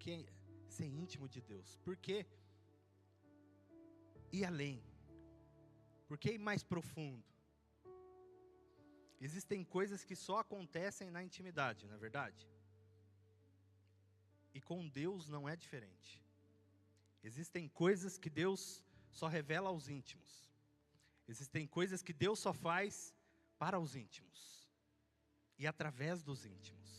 que ser íntimo de Deus? Por que ir além? Por que ir mais profundo? Existem coisas que só acontecem na intimidade, não é verdade? E com Deus não é diferente. Existem coisas que Deus só revela aos íntimos. Existem coisas que Deus só faz para os íntimos. E através dos íntimos.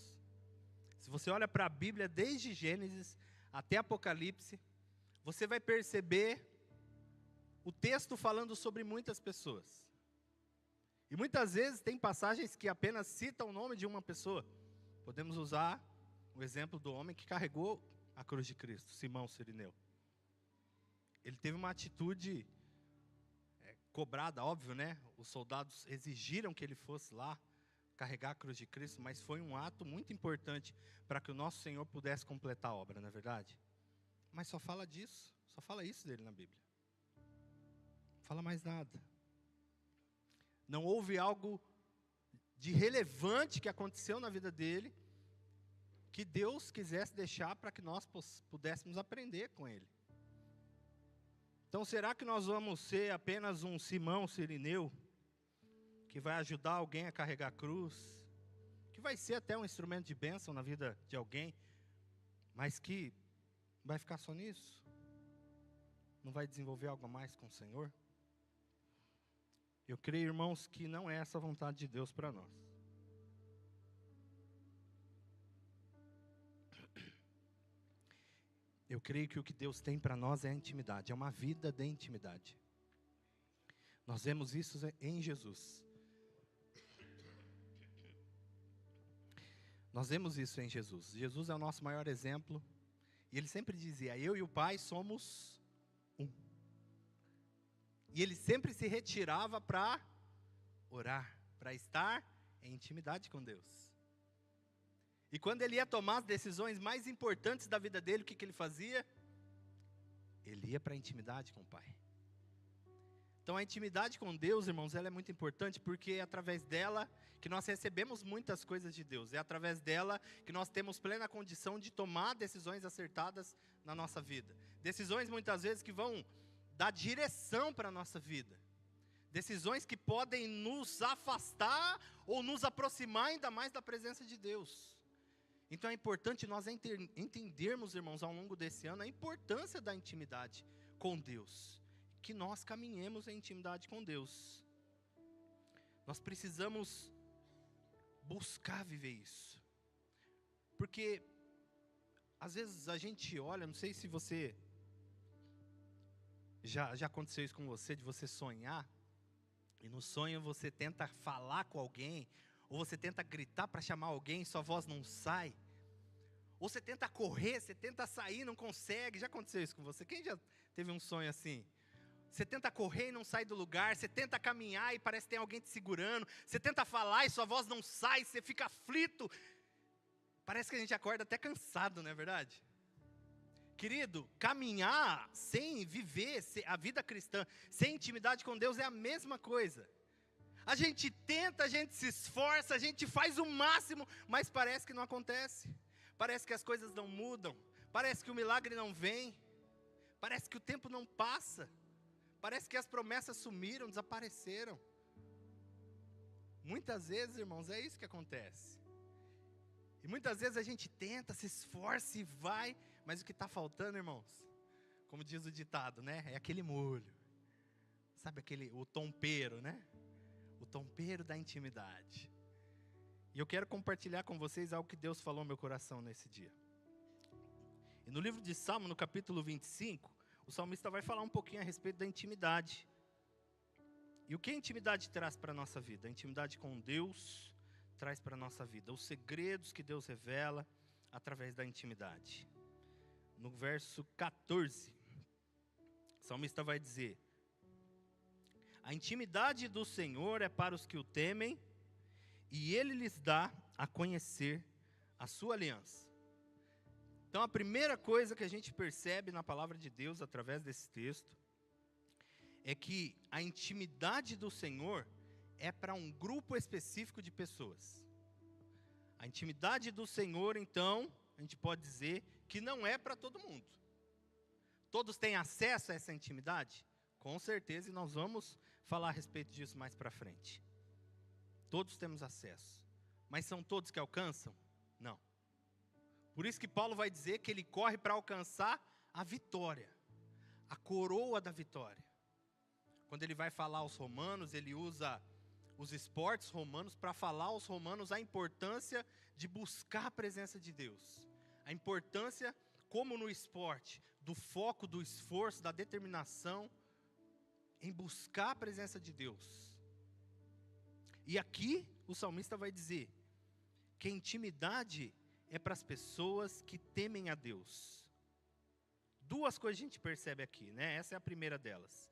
Se você olha para a Bíblia, desde Gênesis até Apocalipse, você vai perceber o texto falando sobre muitas pessoas. E muitas vezes tem passagens que apenas citam o nome de uma pessoa. Podemos usar o exemplo do homem que carregou a cruz de Cristo, Simão Cirineu. Ele teve uma atitude cobrada, óbvio, né? Os soldados exigiram que ele fosse lá carregar a cruz de Cristo, mas foi um ato muito importante para que o nosso Senhor pudesse completar a obra, não é verdade? Mas só fala disso, só fala isso dele na Bíblia. Não fala mais nada. Não houve algo de relevante que aconteceu na vida dele, que Deus quisesse deixar para que nós pudéssemos aprender com ele. Então, será que nós vamos ser apenas um Simão Cirineu, que vai ajudar alguém a carregar a cruz, que vai ser até um instrumento de bênção na vida de alguém, mas que vai ficar só nisso? Não vai desenvolver algo a mais com o Senhor? Eu creio, irmãos, que não é essa a vontade de Deus para nós. Eu creio que o que Deus tem para nós é a intimidade, é uma vida de intimidade. Nós vemos isso em Jesus. Nós vemos isso em Jesus. Jesus é o nosso maior exemplo. E ele sempre dizia, eu e o Pai somos um. E ele sempre se retirava para orar, para estar em intimidade com Deus. E quando ele ia tomar as decisões mais importantes da vida dele, o que ele fazia? Ele ia para a intimidade com o Pai. Então a intimidade com Deus, irmãos, ela é muito importante, porque é através dela que nós recebemos muitas coisas de Deus. É através dela que nós temos plena condição de tomar decisões acertadas na nossa vida. Decisões muitas vezes que vão dar direção para a nossa vida. Decisões que podem nos afastar ou nos aproximar ainda mais da presença de Deus. Então é importante nós entendermos, irmãos, ao longo desse ano, a importância da intimidade com Deus. Que nós caminhemos em intimidade com Deus. Nós precisamos buscar viver isso. Porque, às vezes a gente olha, não sei se você, já aconteceu isso com você, de você sonhar, e no sonho você tenta falar com alguém, ou você tenta gritar para chamar alguém e sua voz não sai. Ou você tenta correr, você tenta sair, não consegue. Já aconteceu isso com você? Quem já teve um sonho assim? Você tenta correr e não sai do lugar, você tenta caminhar e parece que tem alguém te segurando, você tenta falar e sua voz não sai, você fica aflito. Parece que a gente acorda até cansado, não é verdade? Querido, caminhar sem viver a vida cristã, sem intimidade com Deus é a mesma coisa. A gente tenta, a gente se esforça, a gente faz o máximo, mas parece que não acontece. Parece que as coisas não mudam, parece que o milagre não vem, parece que o tempo não passa, parece que as promessas sumiram, desapareceram. Muitas vezes, irmãos, é isso que acontece. E muitas vezes a gente tenta, se esforça e vai, mas o que está faltando, irmãos, como diz o ditado, né? É aquele molho. Sabe o tompeiro, né? O tompeiro da intimidade. E eu quero compartilhar com vocês algo que Deus falou no meu coração nesse dia. E no livro de Salmo, no capítulo 25, o salmista vai falar um pouquinho a respeito da intimidade. E o que a intimidade traz para a nossa vida? A intimidade com Deus traz para a nossa vida. Os segredos que Deus revela através da intimidade. No verso 14, o salmista vai dizer: a intimidade do Senhor é para os que o temem, e Ele lhes dá a conhecer a sua aliança. Então a primeira coisa que a gente percebe na palavra de Deus, através desse texto, é que a intimidade do Senhor é para um grupo específico de pessoas. A intimidade do Senhor, então, a gente pode dizer que não é para todo mundo. Todos têm acesso a essa intimidade? Com certeza, e nós vamos falar a respeito disso mais para frente. Todos temos acesso. Mas são todos que alcançam? Não. Por isso que Paulo vai dizer que ele corre para alcançar a vitória, a coroa da vitória. Quando ele vai falar aos romanos, ele usa os esportes romanos para falar aos romanos a importância de buscar a presença de Deus. A importância, como no esporte, do foco, do esforço, da determinação em buscar a presença de Deus. E aqui o salmista vai dizer que a intimidade é para as pessoas que temem a Deus. Duas coisas a gente percebe aqui, né? Essa é a primeira delas.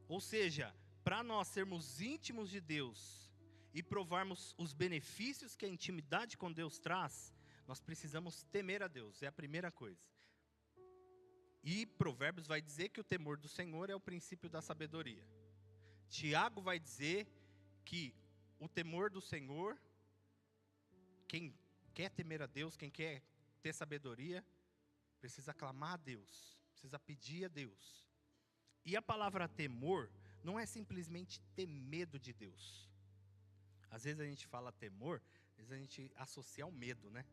Ou seja, para nós sermos íntimos de Deus e provarmos os benefícios que a intimidade com Deus traz, nós precisamos temer a Deus, é a primeira coisa. E Provérbios vai dizer que o temor do Senhor é o princípio da sabedoria. Tiago vai dizer que o temor do Senhor, quem quer temer a Deus, quem quer ter sabedoria, precisa clamar a Deus, precisa pedir a Deus. E a palavra temor não é simplesmente ter medo de Deus. Às vezes a gente fala temor, às vezes a gente associa ao medo, né?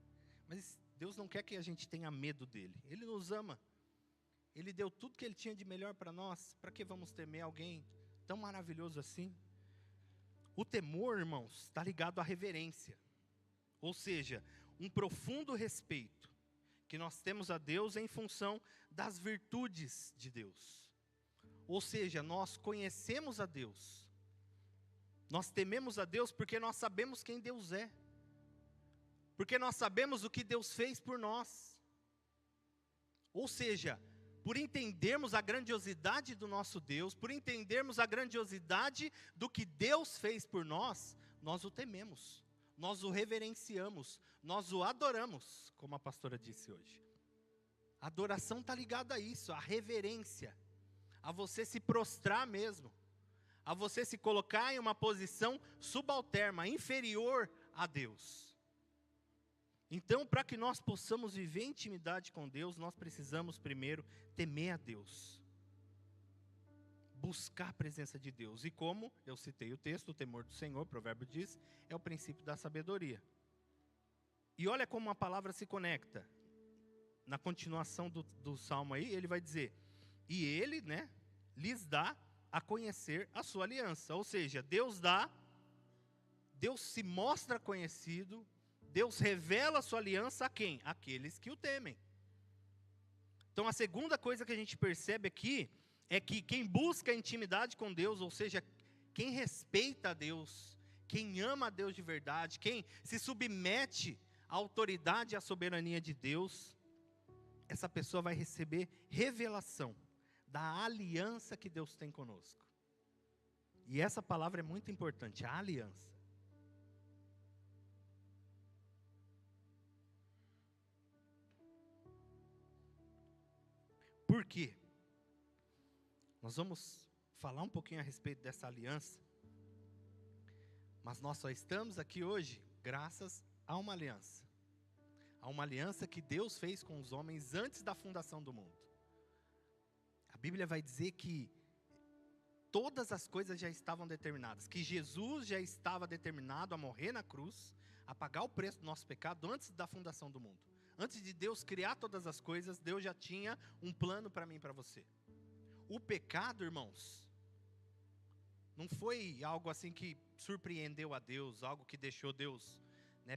Mas Deus não quer que a gente tenha medo dele. Ele nos ama. Ele deu tudo que ele tinha de melhor para nós. Para que vamos temer alguém tão maravilhoso assim? O temor, irmãos, está ligado à reverência. Ou seja, um profundo respeito que nós temos a Deus em função das virtudes de Deus. Ou seja, nós conhecemos a Deus. Nós tememos a Deus porque nós sabemos quem Deus é. Porque nós sabemos o que Deus fez por nós. Ou seja, por entendermos a grandiosidade do nosso Deus, por entendermos a grandiosidade do que Deus fez por nós, nós o tememos, nós o reverenciamos, nós o adoramos, como a pastora disse hoje. A adoração está ligada a isso, a reverência, a você se prostrar mesmo, a você se colocar em uma posição subalterna, inferior a Deus. Então, para que nós possamos viver intimidade com Deus, nós precisamos primeiro temer a Deus. Buscar a presença de Deus. E como eu citei o texto, o temor do Senhor, o provérbio diz, é o princípio da sabedoria. E olha como a palavra se conecta. Na continuação do salmo aí, ele vai dizer, e ele, né, lhes dá a conhecer a sua aliança. Ou seja, Deus se mostra conhecido, Deus revela a sua aliança a quem? Aqueles que o temem. Então a segunda coisa que a gente percebe aqui é que quem busca a intimidade com Deus, ou seja, quem respeita a Deus, quem ama a Deus de verdade, quem se submete à autoridade e à soberania de Deus, essa pessoa vai receber revelação da aliança que Deus tem conosco. E essa palavra é muito importante, a aliança. Por quê? Nós vamos falar um pouquinho a respeito dessa aliança, mas nós só estamos aqui hoje graças a uma aliança. A uma aliança que Deus fez com os homens antes da fundação do mundo. A Bíblia vai dizer que todas as coisas já estavam determinadas, que Jesus já estava determinado a morrer na cruz, a pagar o preço do nosso pecado antes da fundação do mundo. Antes de Deus criar todas as coisas, Deus já tinha um plano para mim e para você. O pecado, irmãos, não foi algo assim que surpreendeu a Deus, algo que deixou Deus, né,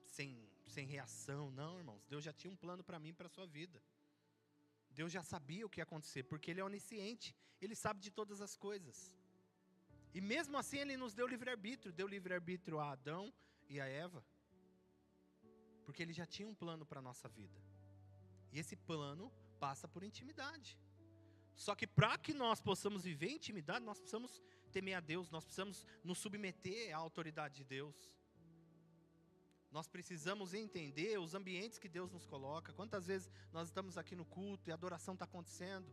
sem reação. Não, irmãos, Deus já tinha um plano para mim e para a sua vida. Deus já sabia o que ia acontecer, porque Ele é onisciente, Ele sabe de todas as coisas. E mesmo assim Ele nos deu livre-arbítrio a Adão e a Eva. Porque Ele já tinha um plano para a nossa vida. E esse plano passa por intimidade. Só que para que nós possamos viver intimidade, nós precisamos temer a Deus, nós precisamos nos submeter à autoridade de Deus. Nós precisamos entender os ambientes que Deus nos coloca. Quantas vezes nós estamos aqui no culto e a adoração está acontecendo,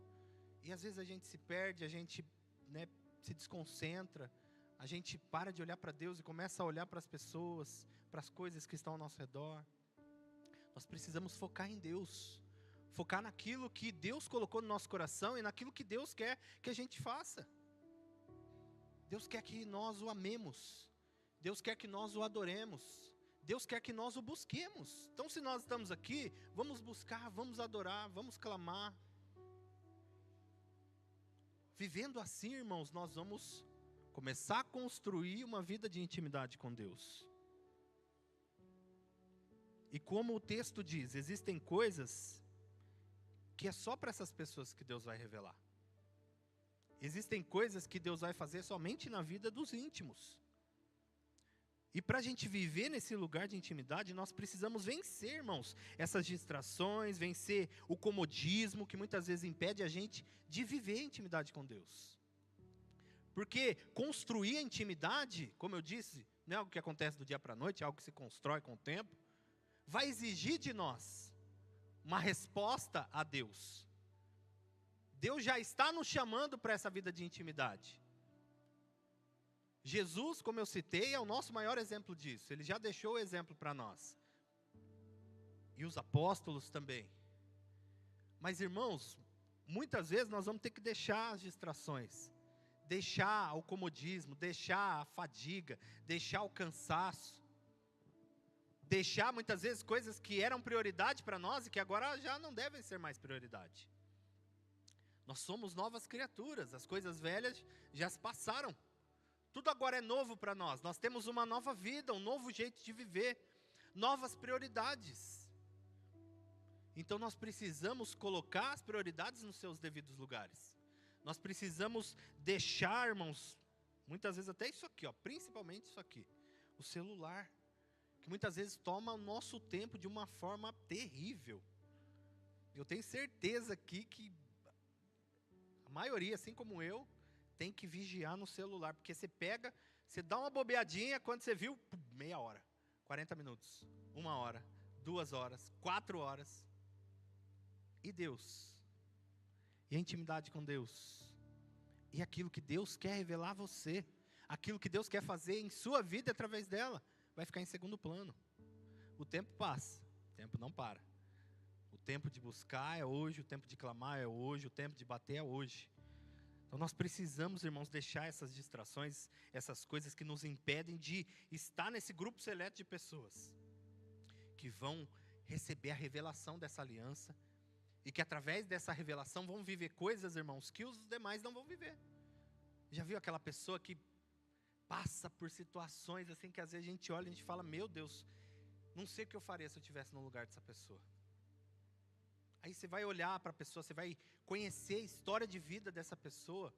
e às vezes a gente se perde, a gente, né, se desconcentra, a gente para de olhar para Deus e começa a olhar para as pessoas, para as coisas que estão ao nosso redor. Nós precisamos focar em Deus. Focar naquilo que Deus colocou no nosso coração e naquilo que Deus quer que a gente faça. Deus quer que nós o amemos. Deus quer que nós o adoremos. Deus quer que nós o busquemos. Então, se nós estamos aqui, vamos buscar, vamos adorar, vamos clamar. Vivendo assim, irmãos, nós vamos começar a construir uma vida de intimidade com Deus. E como o texto diz, existem coisas que é só para essas pessoas que Deus vai revelar. Existem coisas que Deus vai fazer somente na vida dos íntimos. E para a gente viver nesse lugar de intimidade, nós precisamos vencer, irmãos, essas distrações, vencer o comodismo que muitas vezes impede a gente de viver a intimidade com Deus. Porque construir a intimidade, como eu disse, não é algo que acontece do dia para a noite, é algo que se constrói com o tempo, vai exigir de nós uma resposta a Deus. Deus já está nos chamando para essa vida de intimidade. Jesus, como eu citei, é o nosso maior exemplo disso. Ele já deixou o exemplo para nós. E os apóstolos também. Mas, irmãos, muitas vezes nós vamos ter que deixar as distrações, deixar o comodismo, deixar a fadiga, deixar o cansaço, deixar muitas vezes coisas que eram prioridade para nós e que agora já não devem ser mais prioridade. Nós somos novas criaturas, as coisas velhas já se passaram. Tudo agora é novo para nós. Nós temos uma nova vida, um novo jeito de viver, novas prioridades. Então nós precisamos colocar as prioridades nos seus devidos lugares. Nós precisamos deixar, irmãos, muitas vezes até isso aqui, principalmente isso aqui, o celular, que muitas vezes toma o nosso tempo de uma forma terrível. Eu tenho certeza aqui que a maioria, assim como eu, tem que vigiar no celular, porque você pega, você dá uma bobeadinha, quando você viu, meia hora, 40 minutos, 1 hora, 2 horas, 4 horas. E Deus? E a intimidade com Deus? E aquilo que Deus quer revelar a você? Aquilo que Deus quer fazer em sua vida através dela? Vai ficar em segundo plano. O tempo passa, o tempo não para. O tempo de buscar é hoje, o tempo de clamar é hoje, o tempo de bater é hoje. Então nós precisamos, irmãos, deixar essas distrações, essas coisas que nos impedem de estar nesse grupo seleto de pessoas que vão receber a revelação dessa aliança e que através dessa revelação vão viver coisas, irmãos, que os demais não vão viver. Já viu aquela pessoa que passa por situações assim que às vezes a gente olha e a gente fala, meu Deus, não sei o que eu faria se eu estivesse no lugar dessa pessoa. Aí você vai olhar para a pessoa, você vai conhecer a história de vida dessa pessoa.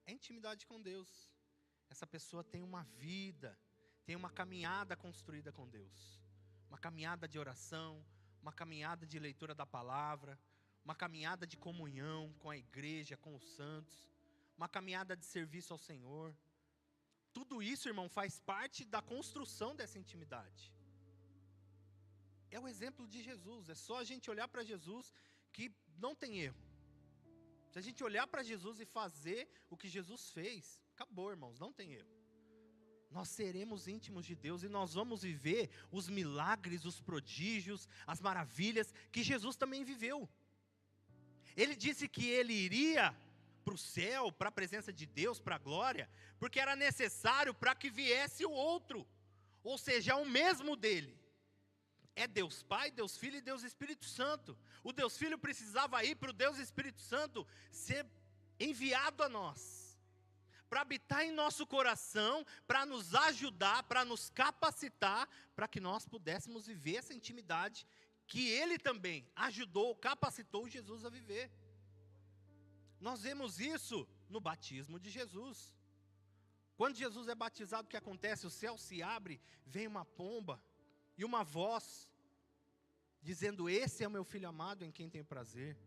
É intimidade com Deus. Essa pessoa tem uma vida, tem uma caminhada construída com Deus. Uma caminhada de oração, uma caminhada de leitura da palavra, uma caminhada de comunhão com a igreja, com os santos, uma caminhada de serviço ao Senhor. Tudo isso, irmão, faz parte da construção dessa intimidade. É o exemplo de Jesus, é só a gente olhar para Jesus que não tem erro. Se a gente olhar para Jesus e fazer o que Jesus fez, acabou, irmãos, não tem erro. Nós seremos íntimos de Deus e nós vamos viver os milagres, os prodígios, as maravilhas que Jesus também viveu. Ele disse que ele iria para o céu, para a presença de Deus, para a glória, porque era necessário para que viesse o outro, ou seja, o mesmo dele. É Deus Pai, Deus Filho e Deus Espírito Santo. O Deus Filho precisava ir para o Deus Espírito Santo ser enviado a nós, para habitar em nosso coração, para nos ajudar, para nos capacitar, para que nós pudéssemos viver essa intimidade que Ele também ajudou, capacitou Jesus a viver. Nós vemos isso no batismo de Jesus. Quando Jesus é batizado, o que acontece? O céu se abre, vem uma pomba e uma voz dizendo, esse é o meu filho amado em quem tenho prazer.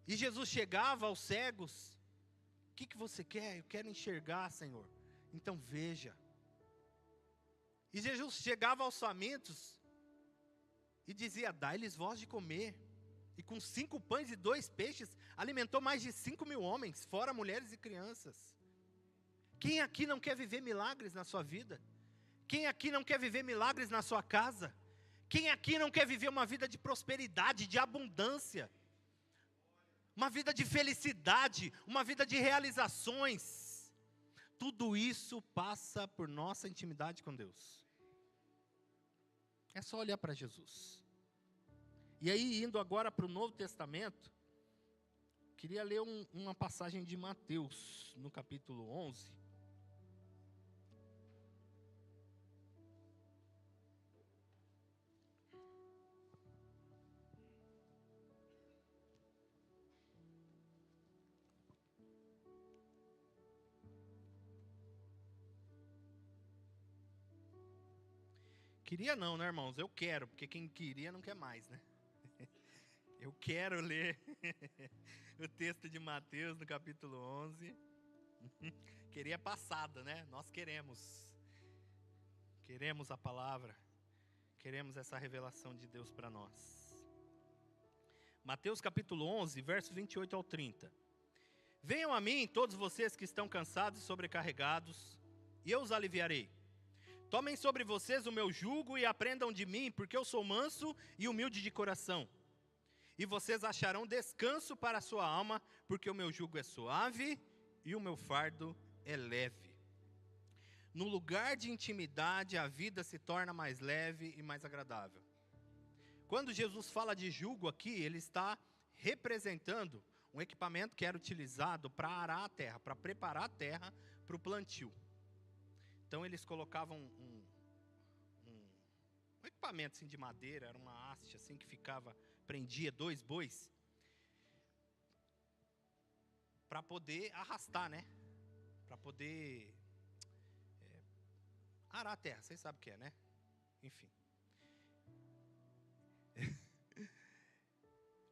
E Jesus chegava aos cegos, o que você quer? Eu quero enxergar, Senhor. Então veja. E Jesus chegava aos famintos e dizia, dai-lhes voz de comer. E com 5 pães e 2 peixes, alimentou mais de 5.000 homens, fora mulheres e crianças. Quem aqui não quer viver milagres na sua vida? Quem aqui não quer viver milagres na sua casa? Quem aqui não quer viver uma vida de prosperidade, de abundância? Uma vida de felicidade, uma vida de realizações. Tudo isso passa por nossa intimidade com Deus. É só olhar para Jesus. E aí, indo agora para o Novo Testamento, queria ler uma passagem de Mateus, no capítulo 11. Queria não, né, irmãos? Eu quero, porque quem queria não quer mais, né? Eu quero ler o texto de Mateus no capítulo 11. Queria passada, né? Nós queremos. Queremos a palavra. Queremos essa revelação de Deus para nós. Mateus capítulo 11, versos 28 ao 30. Venham a mim todos vocês que estão cansados e sobrecarregados, e eu os aliviarei. Tomem sobre vocês o meu jugo e aprendam de mim, porque eu sou manso e humilde de coração. E vocês acharão descanso para a sua alma, porque o meu jugo é suave e o meu fardo é leve. No lugar de intimidade, a vida se torna mais leve e mais agradável. Quando Jesus fala de jugo aqui, ele está representando um equipamento que era utilizado para arar a terra, para preparar a terra para o plantio. Então eles colocavam um equipamento assim de madeira, era uma haste assim que prendia 2 bois, para poder arrastar, né? Para poder arar a terra, vocês sabem o que é, né? Enfim.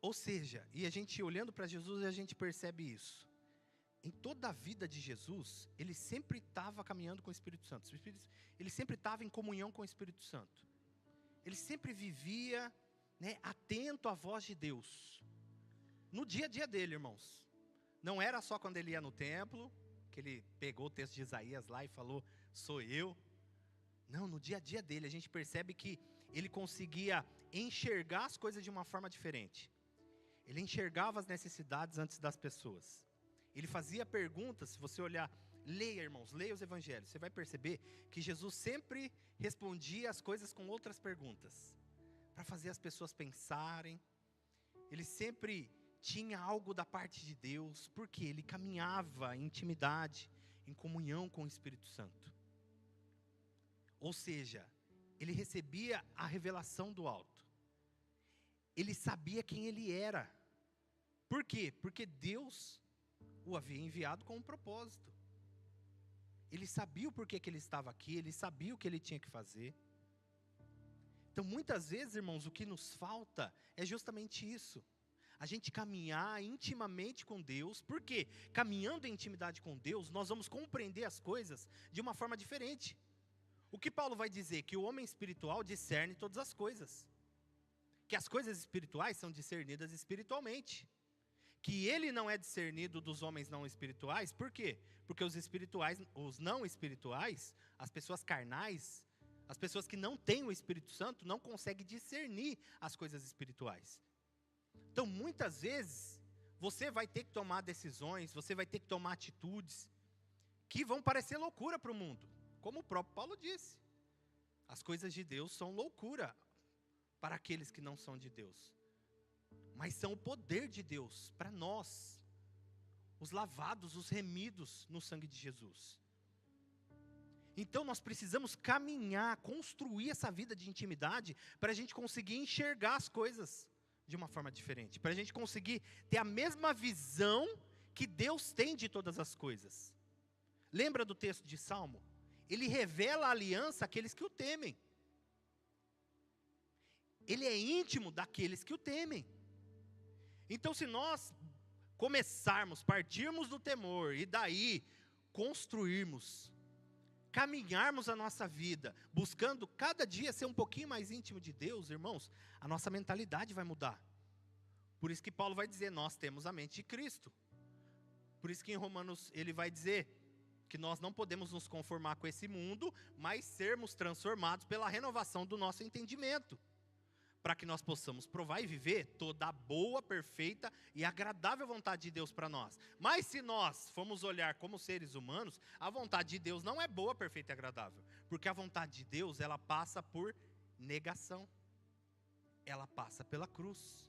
Ou seja, e a gente olhando para Jesus, a gente percebe isso. Em toda a vida de Jesus, ele sempre estava caminhando com o Espírito Santo. Ele sempre estava em comunhão com o Espírito Santo. Ele sempre vivia, né, atento à voz de Deus. No dia a dia dele, irmãos. Não era só quando ele ia no templo, que ele pegou o texto de Isaías lá e falou, sou eu. Não, no dia a dia dele, a gente percebe que ele conseguia enxergar as coisas de uma forma diferente. Ele enxergava as necessidades antes das pessoas. Ele fazia perguntas, se você olhar, leia, irmãos, leia os evangelhos, você vai perceber que Jesus sempre respondia as coisas com outras perguntas, para fazer as pessoas pensarem. Ele sempre tinha algo da parte de Deus, porque ele caminhava em intimidade, em comunhão com o Espírito Santo. Ou seja, ele recebia a revelação do alto. Ele sabia quem ele era. Por quê? Porque Deus o havia enviado com um propósito. Ele sabia o porquê que ele estava aqui, ele sabia o que ele tinha que fazer. Então, muitas vezes, irmãos, o que nos falta é justamente isso. A gente caminhar intimamente com Deus. Por quê? Caminhando em intimidade com Deus, nós vamos compreender as coisas de uma forma diferente. O que Paulo vai dizer? Que o homem espiritual discerne todas as coisas. Que as coisas espirituais são discernidas espiritualmente. Que ele não é discernido dos homens não espirituais, por quê? Porque os espirituais, os não espirituais, as pessoas carnais, as pessoas que não têm o Espírito Santo, não conseguem discernir as coisas espirituais. Então, muitas vezes, você vai ter que tomar decisões, você vai ter que tomar atitudes, que vão parecer loucura para o mundo, como o próprio Paulo disse. As coisas de Deus são loucura para aqueles que não são de Deus. Mas são o poder de Deus para nós, os lavados, os remidos no sangue de Jesus. Então nós precisamos caminhar, construir essa vida de intimidade, para a gente conseguir enxergar as coisas de uma forma diferente, para a gente conseguir ter a mesma visão que Deus tem de todas as coisas. Lembra do texto de Salmo? Ele revela a aliança àqueles que o temem. Ele é íntimo daqueles que o temem. Então, se nós partirmos do temor e daí construirmos, caminharmos a nossa vida, buscando cada dia ser um pouquinho mais íntimo de Deus, irmãos, a nossa mentalidade vai mudar. Por isso que Paulo vai dizer, nós temos a mente de Cristo. Por isso que em Romanos ele vai dizer que nós não podemos nos conformar com esse mundo, mas sermos transformados pela renovação do nosso entendimento, para que nós possamos provar e viver toda a boa, perfeita e agradável vontade de Deus para nós. Mas se nós formos olhar como seres humanos, a vontade de Deus não é boa, perfeita e agradável, porque a vontade de Deus, ela passa por negação, ela passa pela cruz,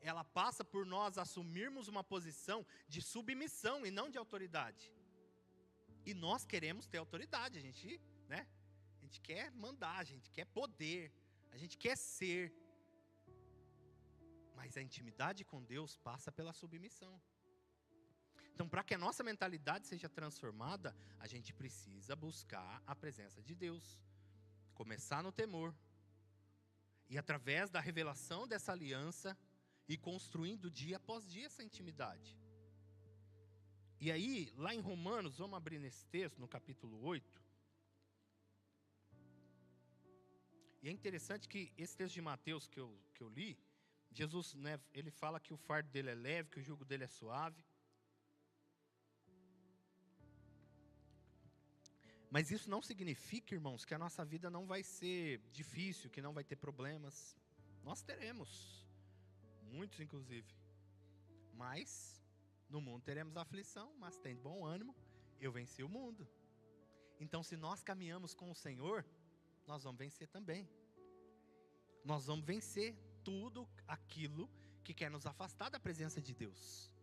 ela passa por nós assumirmos uma posição de submissão e não de autoridade. E nós queremos ter autoridade, a gente quer mandar, a gente quer poder, a gente quer ser. Mas a intimidade com Deus passa pela submissão. Então, para que a nossa mentalidade seja transformada, a gente precisa buscar a presença de Deus. Começar no temor. E através da revelação dessa aliança, e construindo dia após dia essa intimidade. E aí, lá em Romanos, vamos abrir nesse texto, no capítulo 8. E é interessante que esse texto de Mateus que eu li, Jesus, ele fala que o fardo dele é leve, que o jugo dele é suave. Mas isso não significa, irmãos, que a nossa vida não vai ser difícil, que não vai ter problemas. Nós teremos, muitos inclusive. Mas no mundo teremos aflição, mas tem bom ânimo, eu venci o mundo. Então, se nós caminhamos com o Senhor, nós vamos vencer também. Nós vamos vencer tudo aquilo que quer nos afastar da presença de Deus.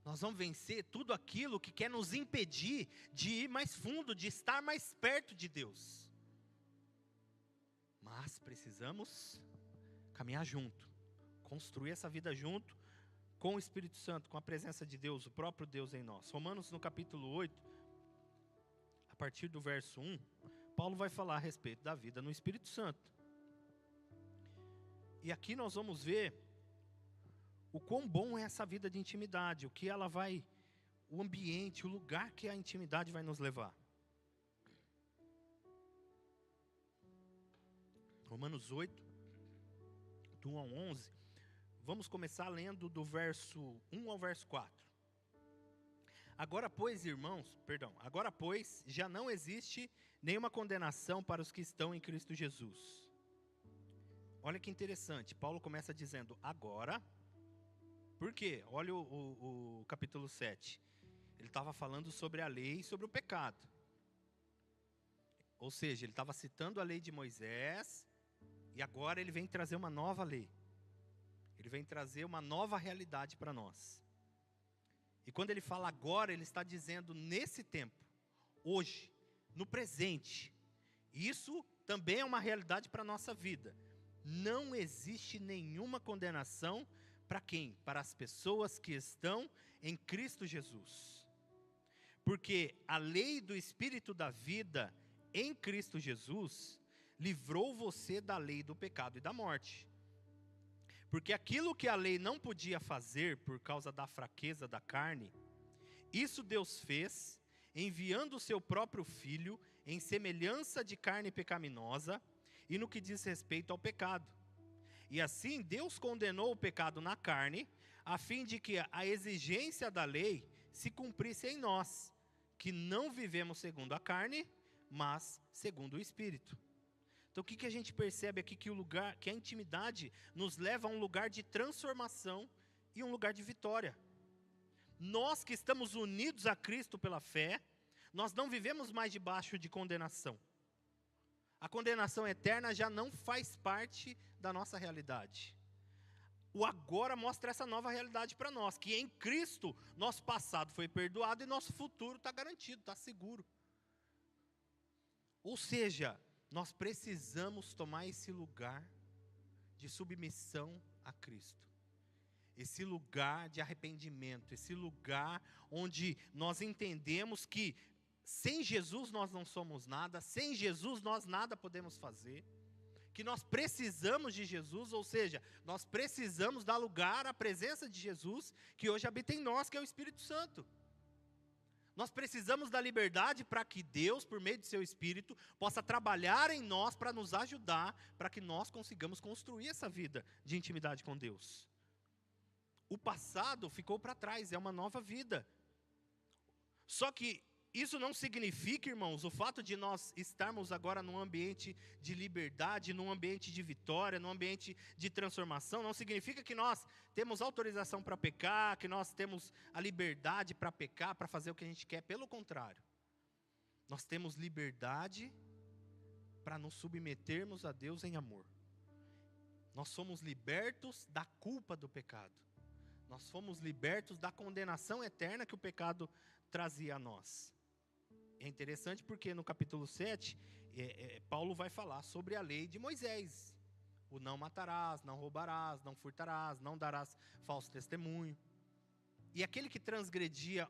Nós vamos vencer tudo aquilo que quer nos impedir de ir mais fundo, de estar mais perto de Deus. Mas precisamos caminhar junto, construir essa vida junto com o Espírito Santo, com a presença de Deus, o próprio Deus em nós. Romanos no capítulo 8, a partir do verso 1, Paulo vai falar a respeito da vida no Espírito Santo. E aqui nós vamos ver o quão bom é essa vida de intimidade, o ambiente, o lugar que a intimidade vai nos levar. Romanos 8, do 1 ao 11, vamos começar lendo do verso 1 ao verso 4. Agora, pois, já não existe nenhuma condenação para os que estão em Cristo Jesus. Olha que interessante, Paulo começa dizendo agora. Por quê? Olha o capítulo 7. Ele estava falando sobre a lei e sobre o pecado. Ou seja, ele estava citando a lei de Moisés, e agora ele vem trazer uma nova lei. Ele vem trazer uma nova realidade para nós. E quando ele fala agora, ele está dizendo nesse tempo, hoje, no presente. Isso também é uma realidade para a nossa vida. Não existe nenhuma condenação para quem? Para as pessoas que estão em Cristo Jesus. Porque a lei do Espírito da vida em Cristo Jesus livrou você da lei do pecado e da morte. Porque aquilo que a lei não podia fazer por causa da fraqueza da carne, isso Deus fez, enviando o seu próprio Filho em semelhança de carne pecaminosa e no que diz respeito ao pecado. E assim Deus condenou o pecado na carne, a fim de que a exigência da lei se cumprisse em nós, que não vivemos segundo a carne, mas segundo o Espírito. Então o que a gente percebe aqui? Que a intimidade nos leva a um lugar de transformação e um lugar de vitória. Nós que estamos unidos a Cristo pela fé, nós não vivemos mais debaixo de condenação. A condenação eterna já não faz parte da nossa realidade. O agora mostra essa nova realidade para nós, que em Cristo nosso passado foi perdoado e nosso futuro está garantido, está seguro. Ou seja, nós precisamos tomar esse lugar de submissão a Cristo. Esse lugar de arrependimento, esse lugar onde nós entendemos que sem Jesus nós não somos nada, sem Jesus nós nada podemos fazer, que nós precisamos de Jesus, ou seja, nós precisamos dar lugar à presença de Jesus, que hoje habita em nós, que é o Espírito Santo. Nós precisamos da liberdade para que Deus, por meio de seu Espírito, possa trabalhar em nós para nos ajudar, para que nós consigamos construir essa vida de intimidade com Deus. O passado ficou para trás, é uma nova vida. Só que Isso não significa, irmãos, o fato de nós estarmos agora num ambiente de liberdade, num ambiente de vitória, num ambiente de transformação, não significa que nós temos autorização para pecar, que nós temos a liberdade para pecar, para fazer o que a gente quer. Pelo contrário, nós temos liberdade para nos submetermos a Deus em amor. Nós somos libertos da culpa do pecado. Nós fomos libertos da condenação eterna que o pecado trazia a nós. É interessante porque no capítulo 7, Paulo vai falar sobre a lei de Moisés. O não matarás, não roubarás, não furtarás, não darás falso testemunho. E aquele que transgredia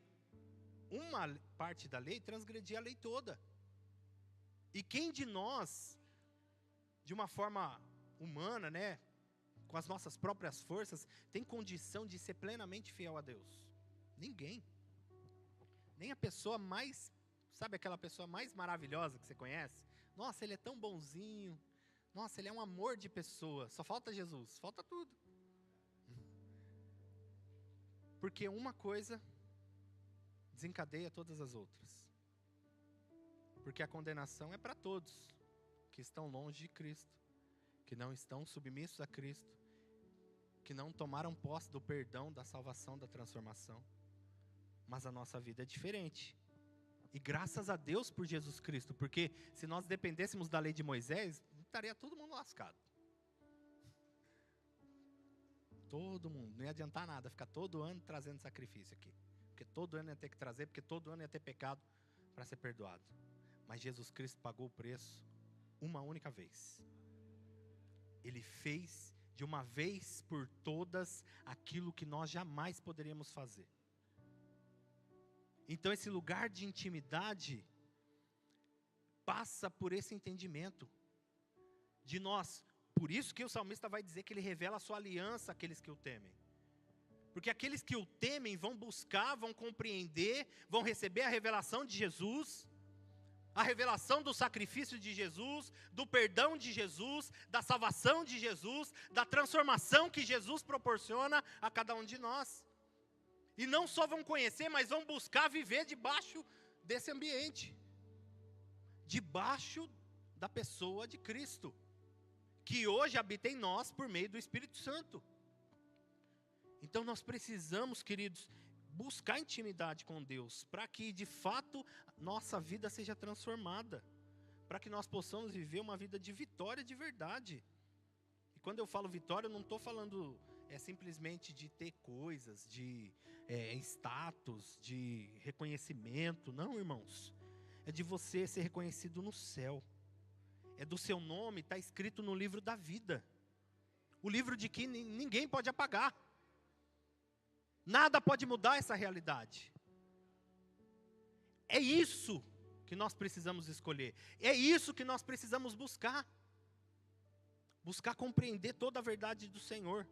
uma parte da lei, transgredia a lei toda. E quem de nós, de uma forma humana, né, com as nossas próprias forças, tem condição de ser plenamente fiel a Deus? Ninguém. Nem a pessoa mais, sabe aquela pessoa mais maravilhosa que você conhece? Nossa, ele é tão bonzinho. Nossa, ele é um amor de pessoa. Só falta Jesus, falta tudo. Porque uma coisa desencadeia todas as outras. Porque a condenação é para todos que estão longe de Cristo, que não estão submissos a Cristo, que não tomaram posse do perdão, da salvação, da transformação. Mas a nossa vida é diferente. E graças a Deus por Jesus Cristo, porque se nós dependêssemos da lei de Moisés, estaria todo mundo lascado. Todo mundo, não ia adiantar nada, ficar todo ano trazendo sacrifício aqui. Porque todo ano ia ter que trazer, porque todo ano ia ter pecado para ser perdoado. Mas Jesus Cristo pagou o preço uma única vez. Ele fez de uma vez por todas aquilo que nós jamais poderíamos fazer. Então esse lugar de intimidade passa por esse entendimento de nós. Por isso que o salmista vai dizer que ele revela a sua aliança àqueles que o temem. Porque aqueles que o temem vão buscar, vão compreender, vão receber a revelação de Jesus, a revelação do sacrifício de Jesus, do perdão de Jesus, da salvação de Jesus, da transformação que Jesus proporciona a cada um de nós. E não só vão conhecer, mas vão buscar viver debaixo desse ambiente. Debaixo da pessoa de Cristo, que hoje habita em nós por meio do Espírito Santo. Então nós precisamos, queridos, buscar intimidade com Deus, para que de fato nossa vida seja transformada, para que nós possamos viver uma vida de vitória de verdade. E quando eu falo vitória, eu não estou falando simplesmente de ter coisas, de status, de reconhecimento, não, irmãos. É de você ser reconhecido no céu. É do seu nome estar escrito no livro da vida. O livro de que ninguém pode apagar. Nada pode mudar essa realidade. É isso que nós precisamos escolher. É isso que nós precisamos buscar. Buscar compreender toda a verdade do Senhor.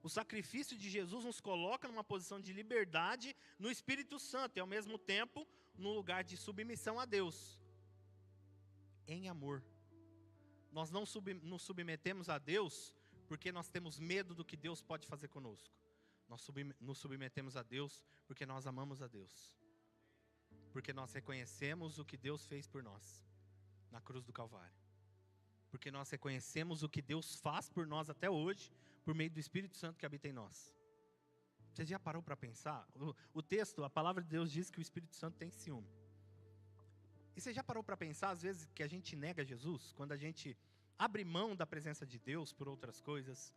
O sacrifício de Jesus nos coloca numa posição de liberdade no Espírito Santo e ao mesmo tempo num lugar de submissão a Deus. Em amor. Nós não nos submetemos a Deus porque nós temos medo do que Deus pode fazer conosco. Nós nos submetemos a Deus porque nós amamos a Deus. Porque nós reconhecemos o que Deus fez por nós na cruz do Calvário. Porque nós reconhecemos o que Deus faz por nós até hoje, por meio do Espírito Santo que habita em nós. Você já parou para pensar? O texto, a palavra de Deus diz que o Espírito Santo tem ciúme. E você já parou para pensar, às vezes, que a gente nega Jesus? Quando a gente abre mão da presença de Deus por outras coisas?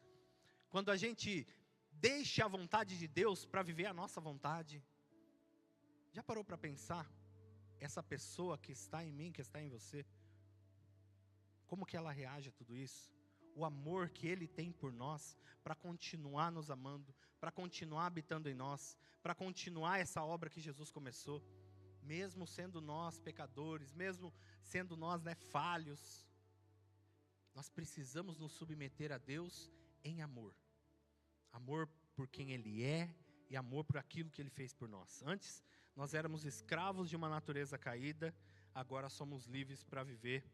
Quando a gente deixa a vontade de Deus para viver a nossa vontade? Já parou para pensar? Essa pessoa que está em mim, que está em você, como que ela reage a tudo isso? O amor que Ele tem por nós, para continuar nos amando, para continuar habitando em nós, para continuar essa obra que Jesus começou, mesmo sendo nós pecadores, mesmo sendo nós falhos, nós precisamos nos submeter a Deus em amor. Amor por quem Ele é e amor por aquilo que Ele fez por nós. Antes, nós éramos escravos de uma natureza caída, agora somos livres para viver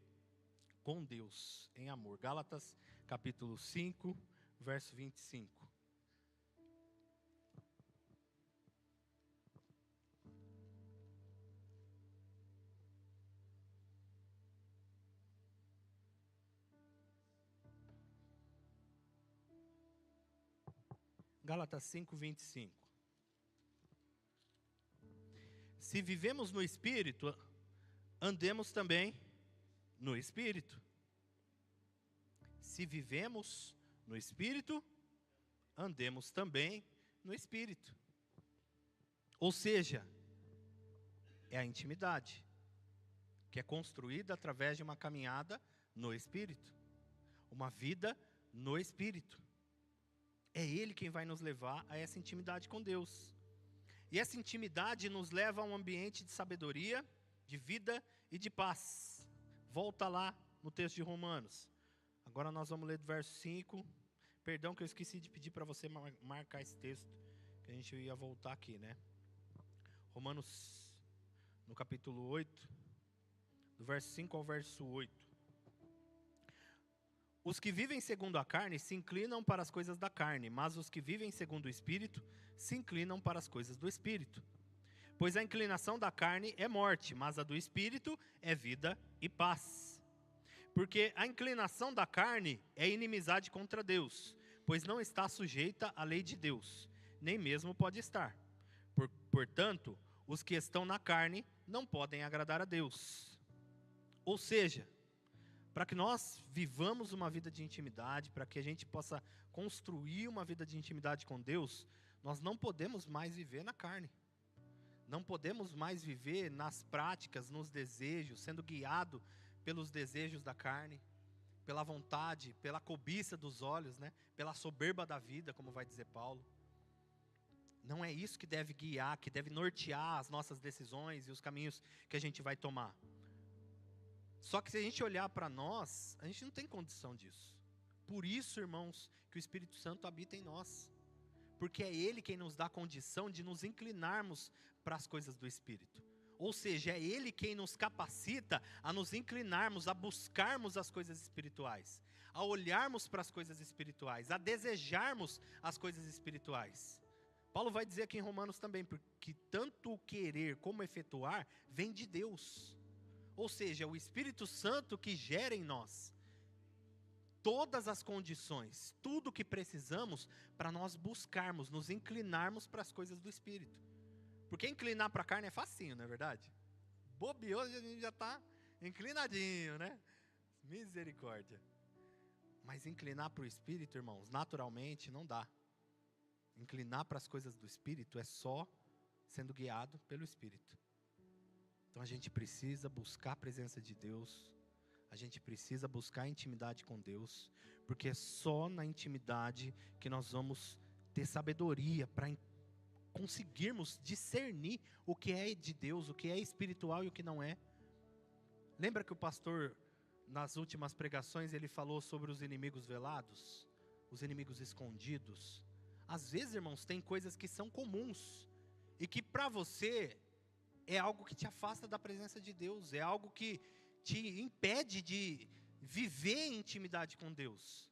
com Deus em amor. Gálatas capítulo 5, verso 25. Gálatas 5:25. Se vivemos no Espírito, andemos também no Espírito. Se vivemos no Espírito, andemos também no Espírito. Ou seja, é a intimidade, que é construída através de uma caminhada no Espírito. Uma vida no Espírito. É Ele quem vai nos levar a essa intimidade com Deus. E essa intimidade nos leva a um ambiente de sabedoria, de vida e de paz. Volta lá no texto de Romanos. Agora nós vamos ler do verso 5. Perdão que eu esqueci de pedir para você marcar esse texto, que a gente ia voltar aqui, né? Romanos, no capítulo 8, do verso 5 ao verso 8. Os que vivem segundo a carne se inclinam para as coisas da carne, mas os que vivem segundo o Espírito se inclinam para as coisas do Espírito. Pois a inclinação da carne é morte, mas a do Espírito é vida e paz. Porque a inclinação da carne é inimizade contra Deus, pois não está sujeita à lei de Deus, nem mesmo pode estar. Portanto, os que estão na carne não podem agradar a Deus. Ou seja, para que nós vivamos uma vida de intimidade, para que a gente possa construir uma vida de intimidade com Deus, nós não podemos mais viver na carne. Não podemos mais viver nas práticas, nos desejos, sendo guiado pelos desejos da carne, pela vontade, pela cobiça dos olhos, né? Pela soberba da vida, como vai dizer Paulo. Não é isso que deve guiar, que deve nortear as nossas decisões e os caminhos que a gente vai tomar. Só que se a gente olhar para nós, a gente não tem condição disso. Por isso, irmãos, que o Espírito Santo habita em nós. Porque é Ele quem nos dá a condição de nos inclinarmos para as coisas do Espírito. Ou seja, é Ele quem nos capacita a nos inclinarmos, a buscarmos as coisas espirituais, a olharmos para as coisas espirituais, a desejarmos as coisas espirituais. Paulo vai dizer aqui em Romanos também, porque tanto o querer como efetuar vem de Deus. Ou seja, é o Espírito Santo que gera em nós todas as condições, tudo o que precisamos para nós buscarmos, nos inclinarmos para as coisas do Espírito. Porque inclinar para a carne é facinho, não é verdade? Bobeou, a gente já está inclinadinho, né? Misericórdia. Mas inclinar para o Espírito, irmãos, naturalmente não dá. Inclinar para as coisas do Espírito é só sendo guiado pelo Espírito. Então a gente precisa buscar a presença de Deus, a gente precisa buscar a intimidade com Deus, porque é só na intimidade que nós vamos ter sabedoria para conseguirmos discernir o que é de Deus, o que é espiritual e o que não é. Lembra que o pastor, nas últimas pregações, ele falou sobre os inimigos velados, os inimigos escondidos? Às vezes, irmãos, tem coisas que são comuns e que para você é algo que te afasta da presença de Deus, é algo que te impede de viver em intimidade com Deus.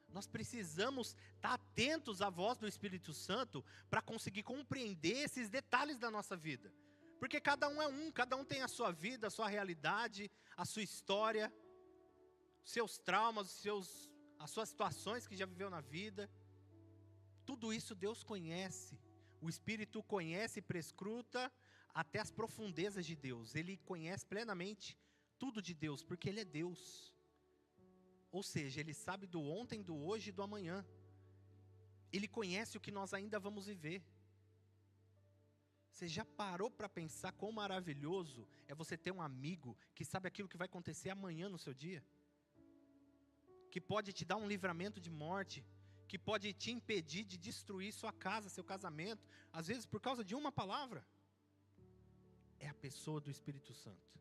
Nós precisamos estar atentos à voz do Espírito Santo para conseguir compreender esses detalhes da nossa vida. Porque cada um tem a sua vida, a sua realidade, a sua história, seus traumas, as suas situações que já viveu na vida. Tudo isso Deus conhece. O Espírito conhece e prescruta até as profundezas de Deus. Ele conhece plenamente tudo de Deus, porque Ele é Deus. Ou seja, Ele sabe do ontem, do hoje e do amanhã. Ele conhece o que nós ainda vamos viver. Você já parou para pensar quão maravilhoso é você ter um amigo que sabe aquilo que vai acontecer amanhã no seu dia? Que pode te dar um livramento de morte, que pode te impedir de destruir sua casa, seu casamento, às vezes por causa de uma palavra. É a pessoa do Espírito Santo.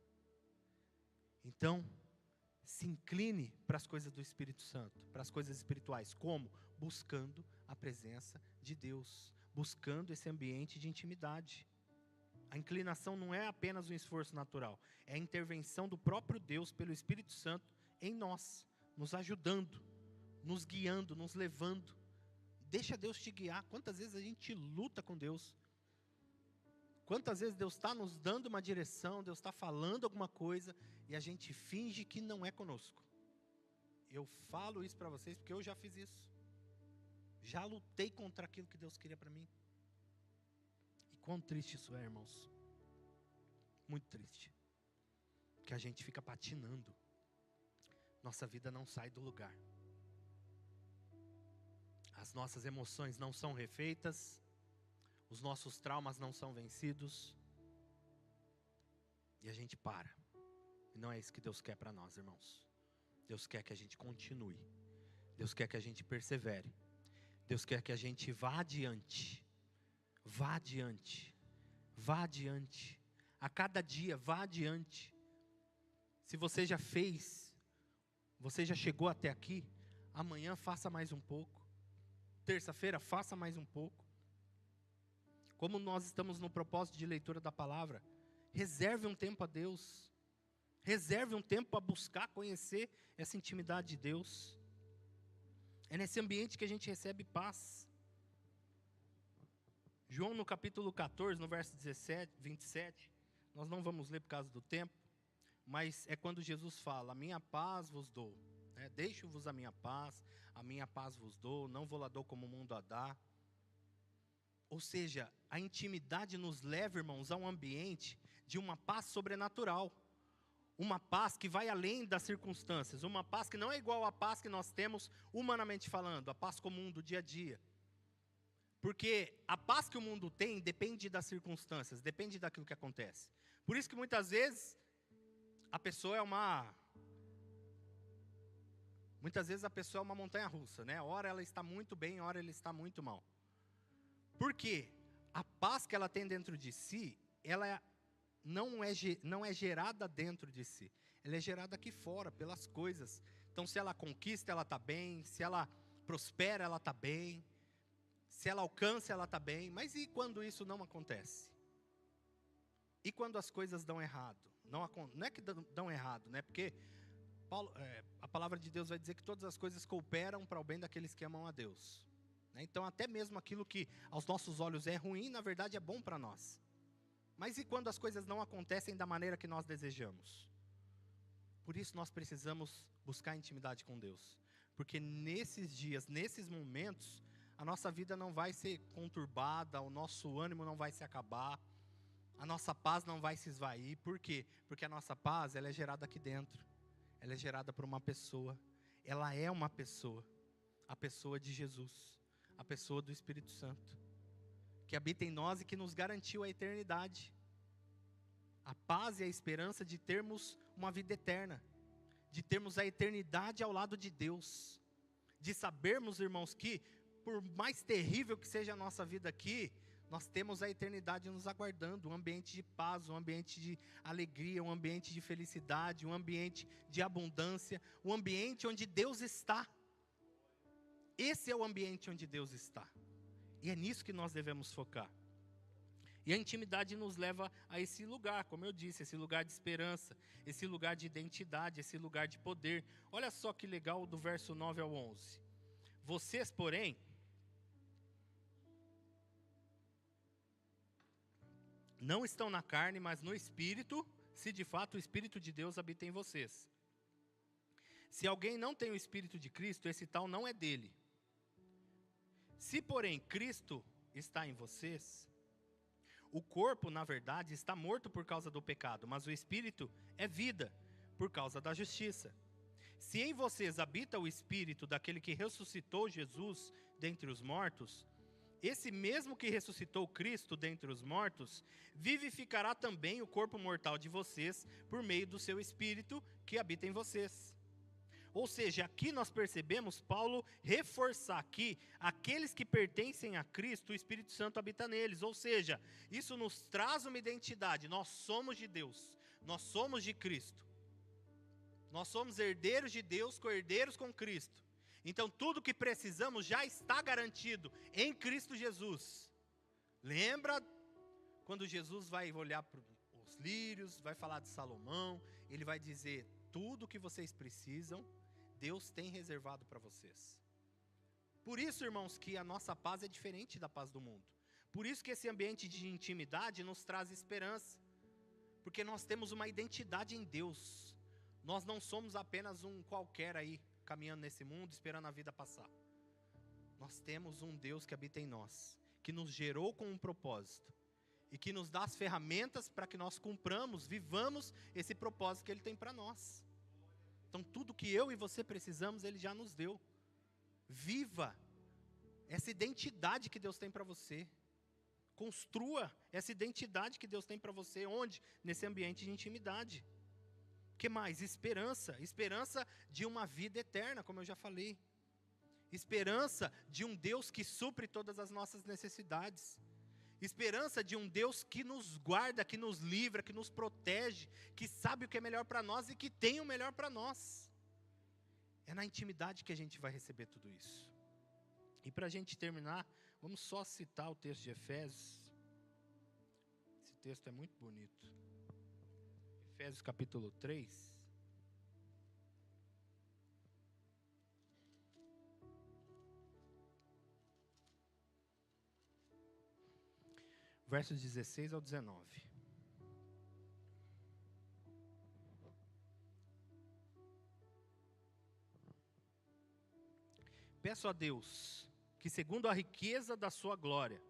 Então, se incline para as coisas do Espírito Santo, para as coisas espirituais. Como? Buscando a presença de Deus, buscando esse ambiente de intimidade. A inclinação não é apenas um esforço natural, é a intervenção do próprio Deus pelo Espírito Santo em nós, nos ajudando, nos guiando, nos levando. Deixa Deus te guiar. Quantas vezes a gente luta com Deus? Quantas vezes Deus está nos dando uma direção, Deus está falando alguma coisa e a gente finge que não é conosco. Eu falo isso para vocês porque eu já fiz isso. Já lutei contra aquilo que Deus queria para mim. E quão triste isso é, irmãos. Muito triste. Que a gente fica patinando. Nossa vida não sai do lugar. As nossas emoções não são refeitas. Os nossos traumas não são vencidos. E a gente para. E não é isso que Deus quer para nós, irmãos. Deus quer que a gente continue. Deus quer que a gente persevere. Deus quer que a gente vá adiante. Vá adiante. Vá adiante. A cada dia, vá adiante. Se você já fez, você já chegou até aqui, amanhã faça mais um pouco. Terça-feira, faça mais um pouco. Como nós estamos no propósito de leitura da palavra, reserve um tempo a Deus. Reserve um tempo para buscar conhecer essa intimidade de Deus. É nesse ambiente que a gente recebe paz. João no capítulo 14, no verso 27, nós não vamos ler por causa do tempo, mas é quando Jesus fala: a minha paz vos dou, deixo-vos a minha paz vos dou, não vou lá dou como o mundo a dá. Ou seja, a intimidade nos leva, irmãos, a um ambiente de uma paz sobrenatural. Uma paz que vai além das circunstâncias. Uma paz que não é igual à paz que nós temos humanamente falando. A paz comum do dia a dia. Porque a paz que o mundo tem depende das circunstâncias. Depende daquilo que acontece. Por isso que muitas vezes a pessoa é uma... Muitas vezes a pessoa é uma montanha russa, né? Ora ela está muito bem, ora ela está muito mal. Por quê? A paz que ela tem dentro de si, ela não é gerada dentro de si. Ela é gerada aqui fora, pelas coisas. Então, se ela conquista, ela está bem. Se ela prospera, ela está bem. Se ela alcança, ela está bem. Mas e quando isso não acontece? E quando as coisas dão errado? Não é que dão errado, né? Porque a palavra de Deus vai dizer que todas as coisas cooperam para o bem daqueles que amam a Deus. Então, até mesmo aquilo que aos nossos olhos é ruim, na verdade é bom para nós. Mas e quando as coisas não acontecem da maneira que nós desejamos? Por isso nós precisamos buscar intimidade com Deus. Porque nesses dias, nesses momentos, a nossa vida não vai ser conturbada, o nosso ânimo não vai se acabar, a nossa paz não vai se esvair. Por quê? Porque a nossa paz, ela é gerada aqui dentro. Ela é gerada por uma pessoa. Ela é uma pessoa. A pessoa de Jesus. A pessoa do Espírito Santo. Que habita em nós e que nos garantiu a eternidade. A paz e a esperança de termos uma vida eterna. De termos a eternidade ao lado de Deus. De sabermos, irmãos, que por mais terrível que seja a nossa vida aqui, nós temos a eternidade nos aguardando. Um ambiente de paz, um ambiente de alegria, um ambiente de felicidade, um ambiente de abundância. Um ambiente onde Deus está. Esse é o ambiente onde Deus está. E é nisso que nós devemos focar. E a intimidade nos leva a esse lugar, como eu disse, esse lugar de esperança, esse lugar de identidade, esse lugar de poder. Olha só que legal do verso 9 ao 11. Vocês, porém, não estão na carne, mas no Espírito, se de fato o Espírito de Deus habita em vocês. Se alguém não tem o Espírito de Cristo, esse tal não é dele. Se, porém, Cristo está em vocês, o corpo, na verdade, está morto por causa do pecado, mas o Espírito é vida, por causa da justiça. Se em vocês habita o Espírito daquele que ressuscitou Jesus dentre os mortos, esse mesmo que ressuscitou Cristo dentre os mortos, vivificará também o corpo mortal de vocês, por meio do seu Espírito que habita em vocês. Ou seja, aqui nós percebemos Paulo reforçar que aqueles que pertencem a Cristo, o Espírito Santo habita neles. Ou seja, isso nos traz uma identidade. Nós somos de Deus, nós somos de Cristo. Nós somos herdeiros de Deus, co-herdeiros com Cristo. Então tudo que precisamos já está garantido em Cristo Jesus. Lembra quando Jesus vai olhar para os lírios, vai falar de Salomão, ele vai dizer: tudo o que vocês precisam, Deus tem reservado para vocês. Por isso, irmãos, que a nossa paz é diferente da paz do mundo. Por isso que esse ambiente de intimidade nos traz esperança. Porque nós temos uma identidade em Deus. Nós não somos apenas um qualquer aí, caminhando nesse mundo, esperando a vida passar. Nós temos um Deus que habita em nós, que nos gerou com um propósito, e que nos dá as ferramentas para que nós cumpramos, vivamos esse propósito que Ele tem para nós. Então tudo que eu e você precisamos, Ele já nos deu. Viva essa identidade que Deus tem para você. Construa essa identidade que Deus tem para você. Onde? Nesse ambiente de intimidade. O que mais? Esperança. Esperança de uma vida eterna, como eu já falei. Esperança de um Deus que supre todas as nossas necessidades. Esperança de um Deus que nos guarda, que nos livra, que nos protege, que sabe o que é melhor para nós e que tem o melhor para nós. É na intimidade que a gente vai receber tudo isso. E para a gente terminar, vamos só citar o texto de Efésios. Esse texto é muito bonito. Efésios capítulo 3. Versos 16 ao 19. Peço a Deus que, segundo a riqueza da sua glória,